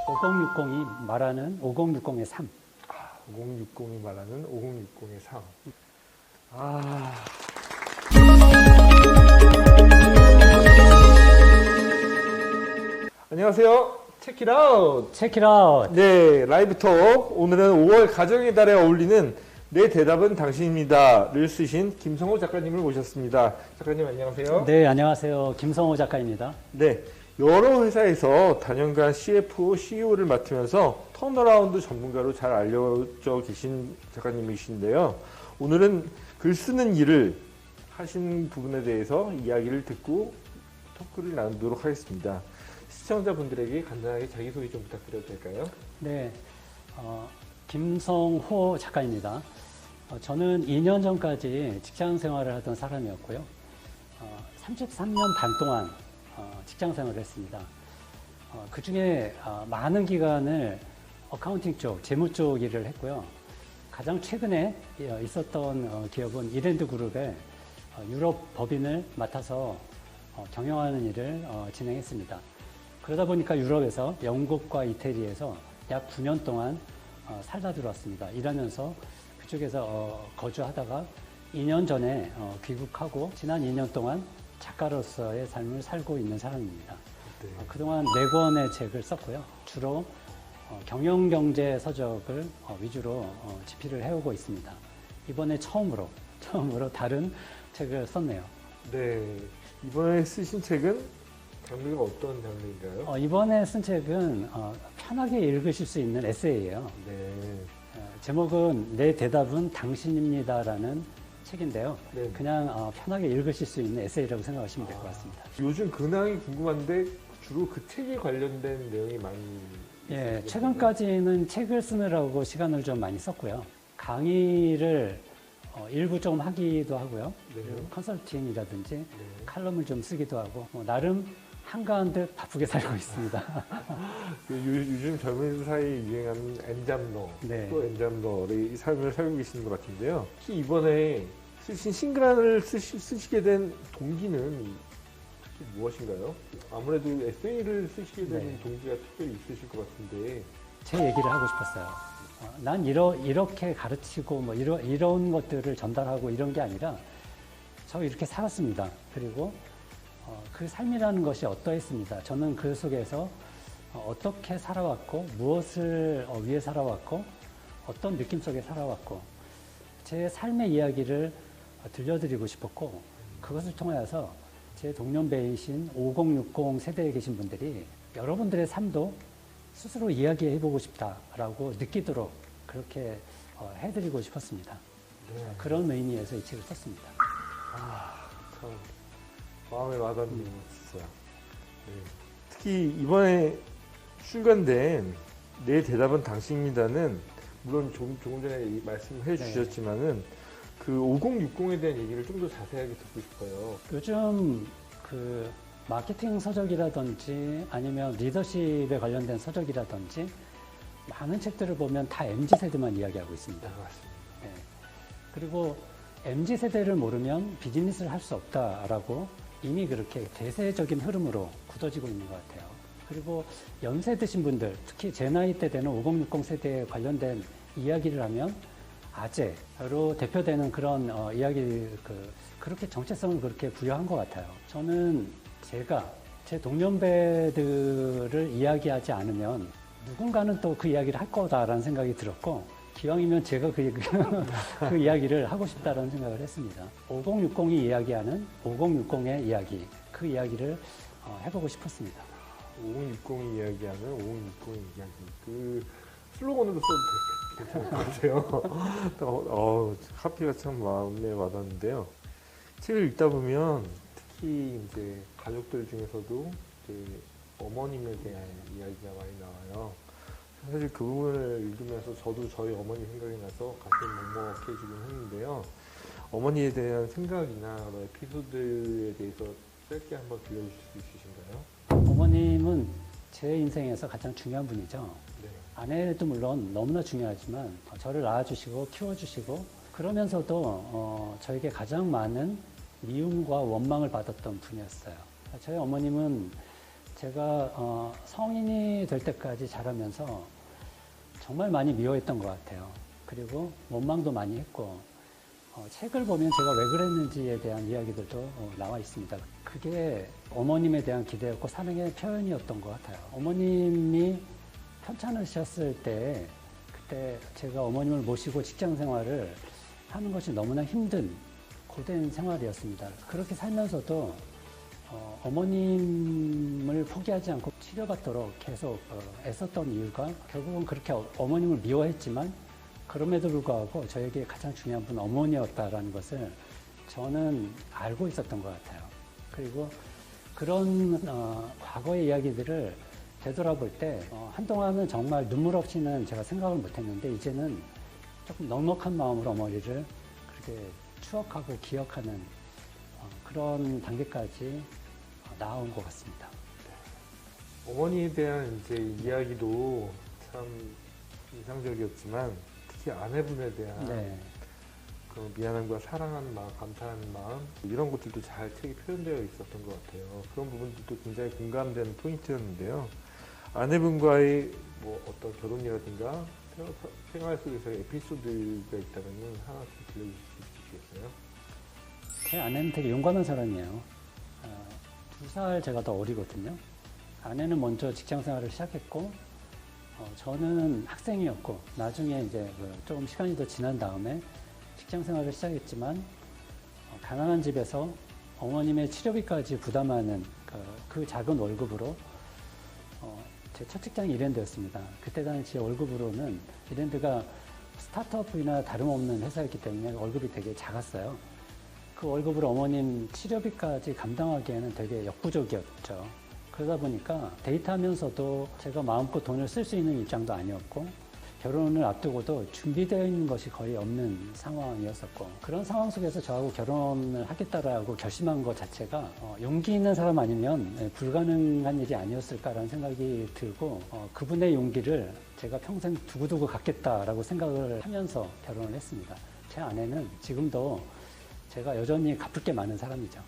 5060이 말하는 5060의 삶. 5060이 말하는 5060의 삶. 아. 안녕하세요. 체키라웃. 체키라웃. 네, 라이브 톡. 오늘은 5월 가정의 달에 어울리는 내 대답은 당신입니다를 쓰신 김성호 작가님을 모셨습니다. 작가님 안녕하세요. 네, 안녕하세요. 김성호 작가입니다. 네, 여러 회사에서 단연간 CFO, CEO를 맡으면서 턴어라운드 전문가로 잘 알려져 계신 작가님이신데요. 오늘은 글 쓰는 일을 하신 부분에 대해서 이야기를 듣고 토크를 나누도록 하겠습니다. 시청자분들에게 간단하게 자기소개 좀 부탁드려도 될까요? 네, 김성호 작가입니다. 저는 2년 전까지 직장 생활을 하던 사람이었고요. 33년 반 동안 직장 생활을 했습니다. 그 중에 많은 기간을 어카운팅 쪽, 재무 쪽 일을 했고요. 가장 최근에 있었던 기업은 이랜드 그룹의 유럽 법인을 맡아서 경영하는 일을 진행했습니다. 그러다 보니까 유럽에서 영국과 이태리에서 약 9년 동안 살다 들어왔습니다. 일하면서 그쪽에서 거주하다가 2년 전에 귀국하고 지난 2년 동안 작가로서의 삶을 살고 있는 사람입니다. 네. 그동안 4권의 책을 썼고요. 주로 경영경제 서적을 위주로 집필을 해오고 있습니다. 이번에 처음으로 다른 책을 썼네요. 네, 이번에 쓰신 책은 장르가 어떤 장르인가요? 이번에 쓴 책은 편하게 읽으실 수 있는 에세이예요. 네. 제목은 내 대답은 당신입니다라는 책인데요. 네. 그냥 편하게 읽으실 수 있는 에세이라고 생각하시면 될 것 같습니다. 요즘 근황이 궁금한데 주로 그 책에 관련된 내용이 많이 예, 있으시겠네요. 최근까지는 책을 쓰느라고 시간을 좀 많이 썼고요. 강의를 일부 좀 하기도 하고요. 네. 그리고 컨설팅이라든지 네. 칼럼을 좀 쓰기도 하고 나름 한가한 듯 바쁘게 살고 있습니다. 요즘 젊은 사이에 유행하는 엔잡러, 네. 또 엔잡러의 삶을 살고 계시는 것 같은데요. 혹시 이번에 쓰신 신글안을 쓰시게 된 동기는 무엇인가요? 아무래도 에세이를 쓰시게 된 네. 동기가 특별히 있으실 것 같은데. 제 얘기를 하고 싶었어요. 난 이렇게 가르치고 뭐 이런 것들을 전달하고 이런 게 아니라 저 이렇게 살았습니다. 그리고 그 삶이라는 것이 어떠했습니다. 저는 그 속에서 어떻게 살아왔고 무엇을 위해 살아왔고 어떤 느낌 속에 살아왔고 제 삶의 이야기를 들려드리고 싶었고 그것을 통하여서 제 동년배이신 5060 세대에 계신 분들이 여러분들의 삶도 스스로 이야기해보고 싶다라고 느끼도록 그렇게 해드리고 싶었습니다. 네. 그런 의미에서 이 책을 썼습니다. 참 마음에 와닿는 진짜. 네. 특히 이번에 출간된 내 대답은 당신입니다는 물론 조금 전에 말씀해 주셨지만은 그 5060에 대한 얘기를 좀 더 자세하게 듣고 싶어요. 요즘 그 마케팅 서적이라든지 아니면 리더십에 관련된 서적이라든지 많은 책들을 보면 다 MZ세대만 이야기하고 있습니다. 맞습니다. 네. 그리고 MZ세대를 모르면 비즈니스를 할 수 없다라고 이미 그렇게 대세적인 흐름으로 굳어지고 있는 것 같아요. 그리고 연세 드신 분들, 특히 제 나이 때 되는 5060 세대에 관련된 이야기를 하면 아재로 대표되는 그런 이야기, 그렇게 정체성을 그렇게 부여한 것 같아요. 저는 제가 제 동년배들을 이야기하지 않으면 누군가는 또 그 이야기를 할 거다라는 생각이 들었고 기왕이면 제가 그 이야기를 하고 싶다라는 생각을 했습니다. 5060이 이야기하는 5060의 이야기, 그 이야기를 해보고 싶었습니다. 5060이 이야기하는 5060의 이야기. 그 슬로건으로 써도 괜찮을 것 같아요. 하피가 참 마음에 와닿는데요. 책을 읽다 보면 특히 이제 가족들 중에서도 이제 어머님에 대한 이야기가 많이 나와요. 사실 그 부분을 읽으면서 저도 저희 어머니 생각이 나서 가슴이 먹먹해지긴 했는데요. 어머니에 대한 생각이나 에피소드에 대해서 짧게 한번 들려주실 수 있으신가요? 어머님은 제 인생에서 가장 중요한 분이죠. 네. 아내도 물론 너무나 중요하지만 저를 낳아주시고 키워주시고 그러면서도 저에게 가장 많은 미움과 원망을 받았던 분이었어요. 저희 어머님은 제가 성인이 될 때까지 자라면서 정말 많이 미워했던 것 같아요. 그리고 원망도 많이 했고 책을 보면 제가 왜 그랬는지에 대한 이야기들도 나와 있습니다. 그게 어머님에 대한 기대였고 사랑의 표현이었던 것 같아요. 어머님이 편찮으셨을 때 그때 제가 어머님을 모시고 직장 생활을 하는 것이 너무나 힘든 고된 생활이었습니다. 그렇게 살면서도 어머님을 포기하지 않고 치료받도록 계속 애썼던 이유가 결국은 그렇게 어머님을 미워했지만 그럼에도 불구하고 저에게 가장 중요한 분은 어머니였다라는 것을 저는 알고 있었던 것 같아요. 그리고 그런 과거의 이야기들을 되돌아볼 때 한동안은 정말 눈물 없이는 제가 생각을 못했는데 이제는 조금 넉넉한 마음으로 어머니를 그렇게 추억하고 기억하는 그런 단계까지 나아온 것 같습니다. 어머니에 대한 이제 이야기도 참 인상적이었지만 특히 아내분에 대한 네. 그 미안함과 사랑하는 마음, 감사하는 마음 이런 것들도 잘 책에 표현되어 있었던 것 같아요. 그런 부분들도 굉장히 공감되는 포인트였는데요. 아내분과의 뭐 어떤 결혼이라든가 생활 속에서의 에피소드가 있다면 하나씩 들려주실 수 있겠어요? 제 아내는 되게 용감한 사람이에요. 2살 제가 더 어리거든요. 아내는 먼저 직장 생활을 시작했고, 저는 학생이었고, 나중에 이제 조금 시간이 더 지난 다음에 직장 생활을 시작했지만, 가난한 집에서 어머님의 치료비까지 부담하는 그 작은 월급으로, 제 첫 직장이 이랜드였습니다. 그때 당시 월급으로는 이랜드가 스타트업이나 다름없는 회사였기 때문에 월급이 되게 작았어요. 그 월급으로 어머님 치료비까지 감당하기에는 되게 역부족이었죠. 그러다 보니까 데이트하면서도 제가 마음껏 돈을 쓸 수 있는 입장도 아니었고 결혼을 앞두고도 준비되어 있는 것이 거의 없는 상황이었었고 그런 상황 속에서 저하고 결혼을 하겠다라고 결심한 것 자체가 용기 있는 사람 아니면 불가능한 일이 아니었을까라는 생각이 들고 그분의 용기를 제가 평생 두고두고 갖겠다라고 생각을 하면서 결혼을 했습니다. 제 아내는 지금도 제가 여전히 갚을 게 많은 사람이죠.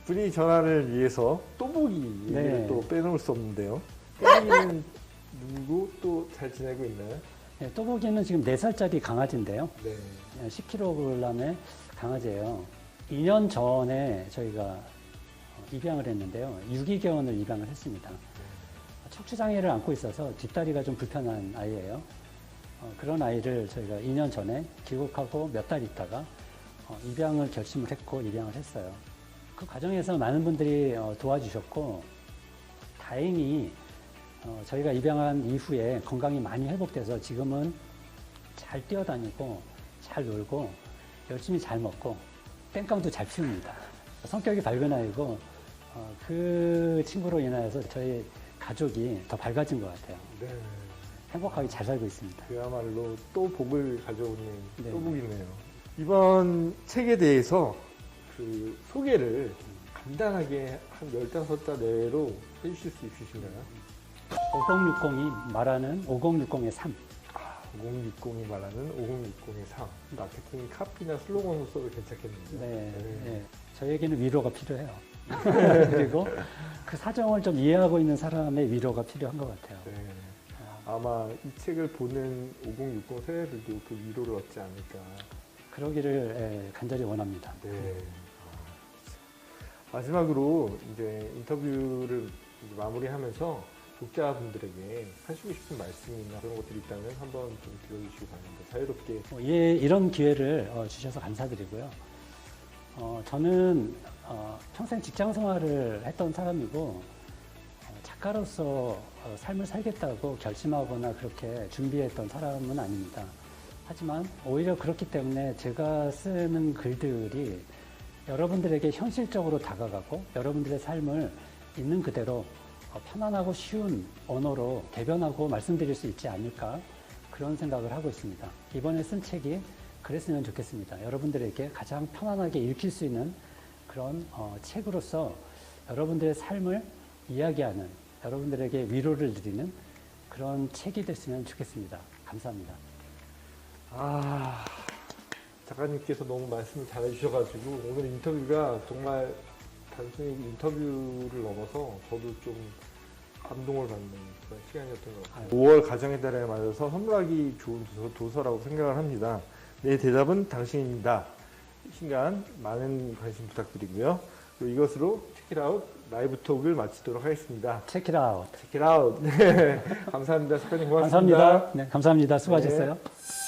분위 전환을 위해서 또보기 얘기를 네. 또 빼놓을 수 없는데요. 또보기는 누구 또 잘 지내고 있나요? 네, 또보기는 지금 4살짜리 강아지인데요. 네. 10kg의 강아지예요. 2년 전에 저희가 입양을 했는데요. 유기견을 입양을 했습니다. 척추장애를 안고 있어서 뒷다리가 좀 불편한 아이예요. 그런 아이를 저희가 2년 전에 귀국하고 몇 달 있다가 입양을 결심을 했고 입양을 했어요. 그 과정에서 많은 분들이 도와주셨고 다행히 저희가 입양한 이후에 건강이 많이 회복돼서 지금은 잘 뛰어다니고 잘 놀고 열심히 잘 먹고 땡깡도 잘 피웁니다. 성격이 밝은 아이고 그 친구로 인하여서 저희 가족이 더 밝아진 것 같아요. 네. 행복하게 잘 살고 있습니다. 그야말로 또 복을 가져오는 네. 또복이네요. 이번 책에 대해서 그 소개를 간단하게 한 15자 내로 해주실 수 있으신가요? 5060이 말하는 5060의 삶. 5060이 말하는 5060의 삶. 마케팅 카피나 슬로건으로 써도 괜찮겠는데요. 네, 네. 네. 저에게는 위로가 필요해요. 그리고 그 사정을 좀 이해하고 있는 사람의 위로가 필요한 것 같아요. 네. 아마 이 책을 보는 5060 세대들도 그 위로를 얻지 않을까. 그러기를 간절히 원합니다. 네. 마지막으로 이제 인터뷰를 이제 마무리하면서 독자분들에게 하시고 싶은 말씀이나 그런 것들이 있다면 한번 좀 들려주시기 바랍니다. 자유롭게. 예, 이런 기회를 주셔서 감사드리고요. 저는 평생 직장 생활을 했던 사람이고 작가로서 삶을 살겠다고 결심하거나 그렇게 준비했던 사람은 아닙니다. 하지만 오히려 그렇기 때문에 제가 쓰는 글들이 여러분들에게 현실적으로 다가가고 여러분들의 삶을 있는 그대로 편안하고 쉬운 언어로 대변하고 말씀드릴 수 있지 않을까 그런 생각을 하고 있습니다. 이번에 쓴 책이 그랬으면 좋겠습니다. 여러분들에게 가장 편안하게 읽힐 수 있는 그런 책으로서 여러분들의 삶을 이야기하는 여러분들에게 위로를 드리는 그런 책이 됐으면 좋겠습니다. 감사합니다. 작가님께서 너무 말씀을 잘해주셔가지고 오늘 인터뷰가 정말 단순히 인터뷰를 넘어서 저도 좀 감동을 받는 그런 시간이었던 것 같아요. 5월 가정의 달에 맞아서 선물하기 좋은 도서라고 생각을 합니다. 내 대답은 당신입니다. 시간 많은 관심 부탁드리고요. 그리고 이것으로 체크아웃 라이브 톡을 마치도록 하겠습니다. 체크 아웃. 체크아웃. 네. 감사합니다. 작가님 고맙습니다. 감사합니다. 네, 감사합니다. 수고하셨어요. 네.